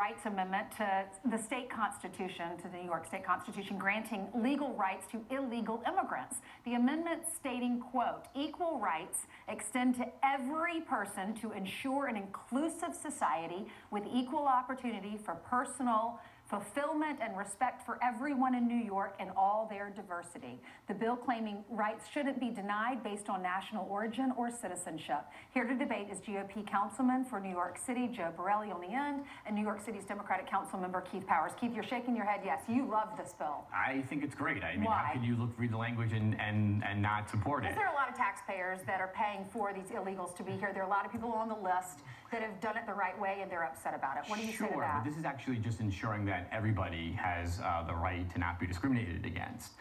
rights amendment to the state constitution, to the New York State Constitution, granting legal rights to illegal immigrants. The amendment stating, quote, "Equal rights extend to every person to ensure an inclusive society with equal opportunity for personal fulfillment and respect for everyone in New York and all their diversity." The bill claiming rights shouldn't be denied based on national origin or citizenship. Here to debate is GOP Councilman for New York City, Joe Borelli on the end, and New York City's Democratic Council member Keith Powers. Keith, you're shaking your head. Yes, you love this bill. I think it's great. I mean, Why? how can you read the language and not support it? Is there a lot of taxpayers that are paying for these illegals to be here? There are a lot of people on the list that have done it the right way and they're upset about it. What do you say to that? Sure, but this is actually just ensuring that everybody has the right to not be discriminated against.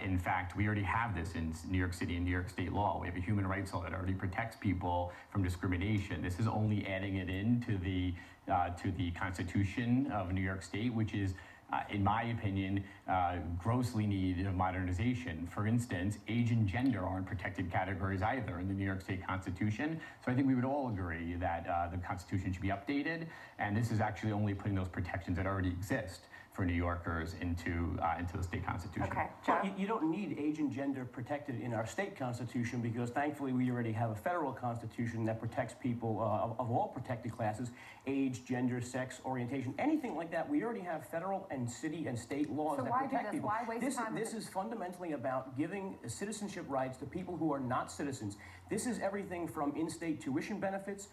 In fact, we already have this in New York City and New York state law. We have a human rights law that already protects people from discrimination. This is only adding it into the Constitution of New York State, which is, in my opinion, grossly needed of modernization. For instance, age and gender aren't protected categories either in the New York State Constitution. So I think we would all agree that the Constitution should be updated, and this is actually only putting those protections that already exist for New Yorkers into the state constitution. Okay. Well, you don't need age and gender protected in our state constitution because thankfully we already have a federal constitution that protects people of all protected classes, age, gender, sex, orientation, anything like that. We already have federal and city and state laws that protect people. Why waste time? This is fundamentally about giving citizenship rights to people who are not citizens. This is everything from in-state tuition benefits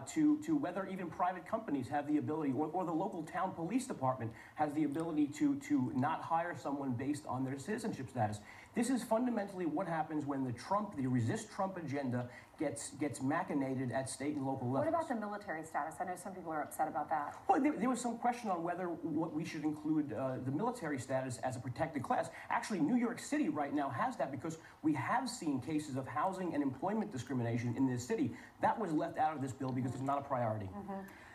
to whether even private companies have the ability, or the local town police department has the ability to not hire someone based on their citizenship status. This is fundamentally what happens when the resist Trump agenda gets machinated at state and local levels. What about the military status? I know some people are upset about that. Well, there was some question on whether we should include the military status as a protected class. Actually, New York City right now has that because we have seen cases of housing and employment discrimination in this city. That was left out of this bill because it's not a priority.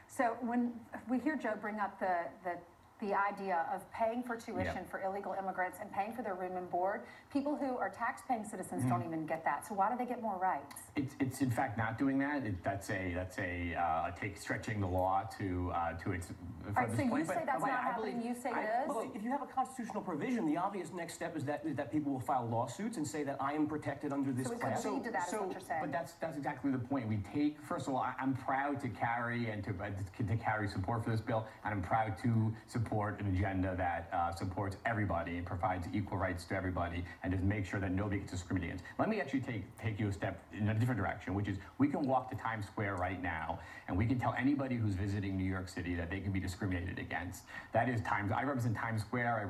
So when we hear Joe bring up the idea of paying for tuition for illegal immigrants and paying for their room and board, people who are tax-paying citizens don't even get that. So why do they get more rights? It's in fact not doing that. That's stretching the law to its. All right, so you say that's not happening. You say it is. Well, if you have a constitutional provision, the obvious next step is that people will file lawsuits and say that I am protected under this class. So we could lead to that, is what you're saying. But that's exactly the point. We take, first of all, I'm proud to carry and to carry support for this bill, and I'm proud to support an agenda that supports everybody and provides equal rights to everybody and just make sure that nobody gets discriminated against. Let me actually take you a step in a different direction, which is we can walk to Times Square right now and we can tell anybody who's visiting New York City that they can be discriminated against. That is I represent Times Square, I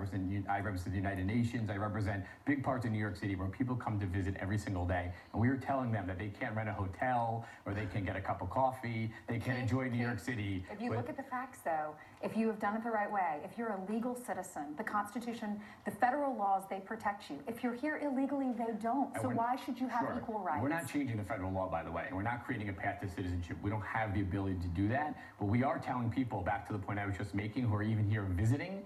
represent the United Nations, I represent big parts of New York City where people come to visit every single day, and we are telling them that they can't rent a hotel or they can't get a cup of coffee, they can't enjoy New York City. If you look at the facts, though, if you have done it the right way, if you're a legal citizen, the Constitution, the federal laws, they protect you. If you're here illegally, they don't. So why should you have equal rights? We're not changing the federal law, by the way, and we're not creating a path to citizenship. We don't have the ability to do that, but we are telling people, back to the point I was just making, who are even here visiting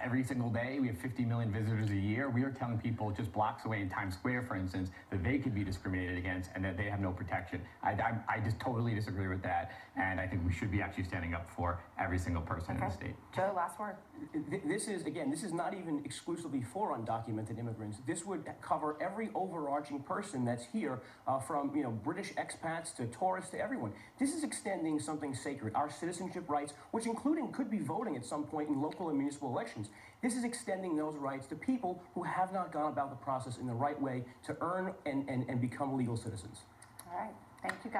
every single day. We have 50 million visitors a year. We are telling people just blocks away in Times Square, for instance, that they could be discriminated against and that they have no protection. I just totally disagree with that, and I think we should be actually standing up for every single person in the state. Joe, last word. This is not even exclusively for undocumented immigrants. This would cover every overarching person that's here, from British expats to tourists to everyone. This is extending something sacred, our citizenship rights, which could be voting at some point in local and municipal elections. This is extending those rights to people who have not gone about the process in the right way to earn and become legal citizens. All right. Thank you, guys.